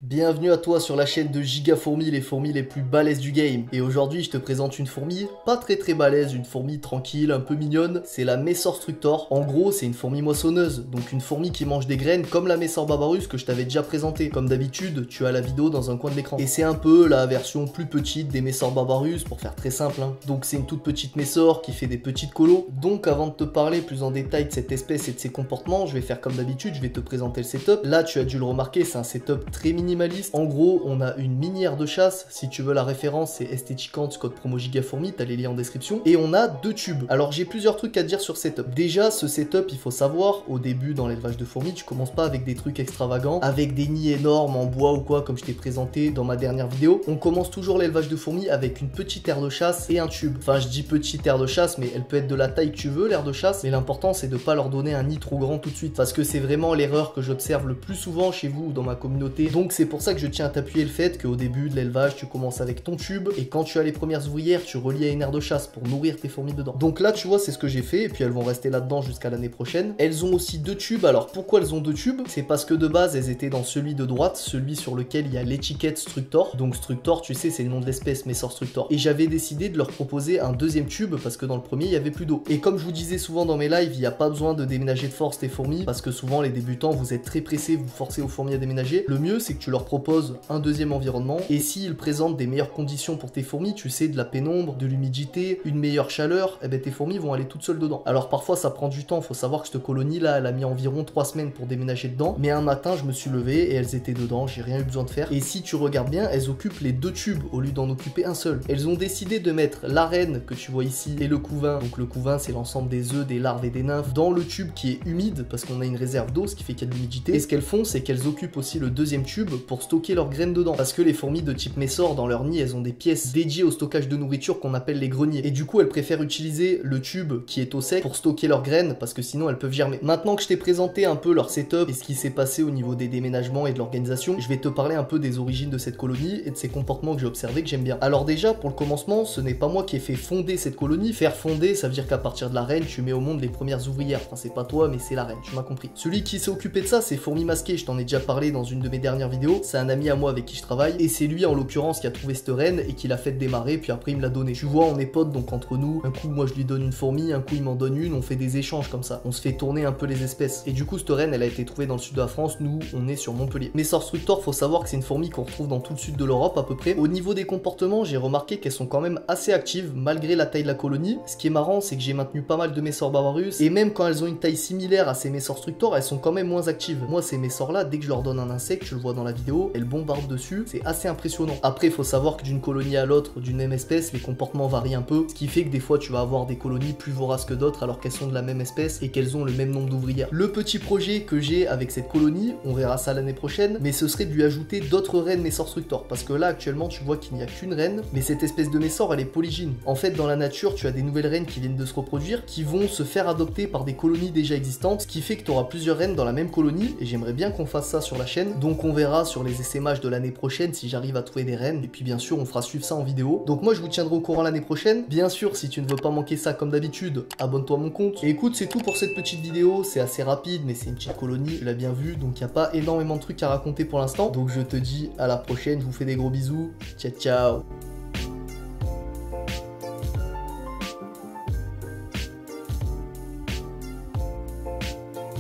Bienvenue à toi sur la chaîne de Gigafourmis, les fourmis les plus balèzes du game. Et aujourd'hui je te présente une fourmi pas très balèze, une fourmi tranquille, un peu mignonne. C'est la Messor Structor. En gros c'est une fourmi moissonneuse, donc une fourmi qui mange des graines comme la Messor Barbarus que je t'avais déjà présenté. Comme d'habitude tu as la vidéo dans un coin de l'écran. Et c'est un peu la version plus petite des Messor Barbarus pour faire très simple hein. Donc c'est une toute petite Messor qui fait des petites colos. Donc avant de te parler plus en détail de cette espèce et de ses comportements, je vais faire comme d'habitude, je vais te présenter le setup. Là tu as dû le remarquer, c'est un setup très minimaliste. En gros, on a une minière de chasse. Si tu veux la référence, c'est Esthéticant, code promo Gigafourmis, t'as les liens en description. Et on a deux tubes. Alors j'ai plusieurs trucs à dire sur setup. Déjà, ce setup, il faut savoir, au début dans l'élevage de fourmis, tu commences pas avec des trucs extravagants, avec des nids énormes en bois ou quoi, comme je t'ai présenté dans ma dernière vidéo. On commence toujours l'élevage de fourmis avec une petite aire de chasse et un tube. Enfin, je dis petite aire de chasse, mais elle peut être de la taille que tu veux, l'aire de chasse. Mais l'important, c'est de pas leur donner un nid trop grand tout de suite. Parce que c'est vraiment l'erreur que j'observe le plus souvent chez vous ou dans ma communauté. Donc c'est pour ça que je tiens à t'appuyer le fait qu'au début de l'élevage, tu commences avec ton tube et quand tu as les premières ouvrières, tu relis à une aire de chasse pour nourrir tes fourmis dedans. Donc là, tu vois, c'est ce que j'ai fait et puis elles vont rester là-dedans jusqu'à l'année prochaine. Elles ont aussi deux tubes. Alors pourquoi elles ont deux tubes? C'est parce que de base, elles étaient dans celui de droite, celui sur lequel il y a l'étiquette Structor. Donc Structor, tu sais, c'est le nom de l'espèce, Messor Structor. Et j'avais décidé de leur proposer un deuxième tube parce que dans le premier, il y avait plus d'eau. Et comme je vous disais souvent dans mes lives, il n'y a pas besoin de déménager de force tes fourmis parce que souvent les débutants, vous êtes très pressés, vous forcez aux fourmis à déménager. Le mieux, c'est que tu leur proposes un deuxième environnement et s'ils présentent des meilleures conditions pour tes fourmis, tu sais, de la pénombre, de l'humidité, une meilleure chaleur, et ben tes fourmis vont aller toutes seules dedans. Alors parfois ça prend du temps, faut savoir que cette colonie là, elle a mis environ 3 semaines pour déménager dedans, mais un matin je me suis levé et elles étaient dedans, j'ai rien eu besoin de faire. Et si tu regardes bien, elles occupent les deux tubes au lieu d'en occuper un seul. Elles ont décidé de mettre l'arène que tu vois ici et le couvain, donc le couvain c'est l'ensemble des œufs, des larves et des nymphes, dans le tube qui est humide parce qu'on a une réserve d'eau, ce qui fait qu'il y a de l'humidité. Et ce qu'elles font, c'est qu'elles occupent aussi le deuxième tube pour stocker leurs graines dedans. Parce que les fourmis de type Messor, dans leur nid, elles ont des pièces dédiées au stockage de nourriture qu'on appelle les greniers. Et du coup, elles préfèrent utiliser le tube qui est au sec pour stocker leurs graines parce que sinon elles peuvent germer. Maintenant que je t'ai présenté un peu leur setup et ce qui s'est passé au niveau des déménagements et de l'organisation, je vais te parler un peu des origines de cette colonie et de ses comportements que j'ai observés que j'aime bien. Alors déjà, pour le commencement, ce n'est pas moi qui ai fait fonder cette colonie. Faire fonder, ça veut dire qu'à partir de la reine, tu mets au monde les premières ouvrières. Enfin, c'est pas toi, mais c'est la reine, tu m'as compris. Celui qui s'est occupé de ça, c'est Fourmi Masqué. Je t'en ai déjà parlé dans une de mes dernières vidéos. C'est un ami à moi avec qui je travaille et c'est lui en l'occurrence qui a trouvé cette reine et qui l'a fait démarrer, puis après il me l'a donné. Tu vois, on est potes, donc entre nous, un coup moi je lui donne une fourmi, un coup il m'en donne une, on fait des échanges comme ça. On se fait tourner un peu les espèces. Et du coup, cette reine, elle a été trouvée dans le sud de la France, nous, on est sur Montpellier. Messor Structor, faut savoir que c'est une fourmi qu'on retrouve dans tout le sud de l'Europe à peu près. Au niveau des comportements, j'ai remarqué qu'elles sont quand même assez actives malgré la taille de la colonie. Ce qui est marrant, c'est que j'ai maintenu pas mal de Messor Barbarus et même quand elles ont une taille similaire à ces Messor Structor, elles sont quand même moins actives. Moi, ces Messor là, dès que je leur donne un insecte, tu le vois dans la vidéo, elles bombardent dessus, c'est assez impressionnant. Après, il faut savoir que d'une colonie à l'autre, d'une même espèce, les comportements varient un peu, ce qui fait que des fois tu vas avoir des colonies plus voraces que d'autres alors qu'elles sont de la même espèce et qu'elles ont le même nombre d'ouvrières. Le petit projet que j'ai avec cette colonie, on verra ça l'année prochaine, mais ce serait de lui ajouter d'autres reines Messor Structor, parce que là actuellement tu vois qu'il n'y a qu'une reine, mais cette espèce de Messor elle est polygyne. En fait dans la nature tu as des nouvelles reines qui viennent de se reproduire, qui vont se faire adopter par des colonies déjà existantes, ce qui fait que tu auras plusieurs reines dans la même colonie, et j'aimerais bien qu'on fasse ça sur la chaîne, donc on verra sur les essaimages de l'année prochaine si j'arrive à trouver des reines, et puis bien sûr on fera suivre ça en vidéo. Donc moi je vous tiendrai au courant l'année prochaine. Bien sûr, si tu ne veux pas manquer ça comme d'habitude, abonne-toi à mon compte. Et écoute, c'est tout pour cette petite vidéo, c'est assez rapide mais c'est une petite colonie, tu l'as bien vu, donc il n'y a pas énormément de trucs à raconter pour l'instant. Donc je te dis à la prochaine, je vous fais des gros bisous, ciao ciao.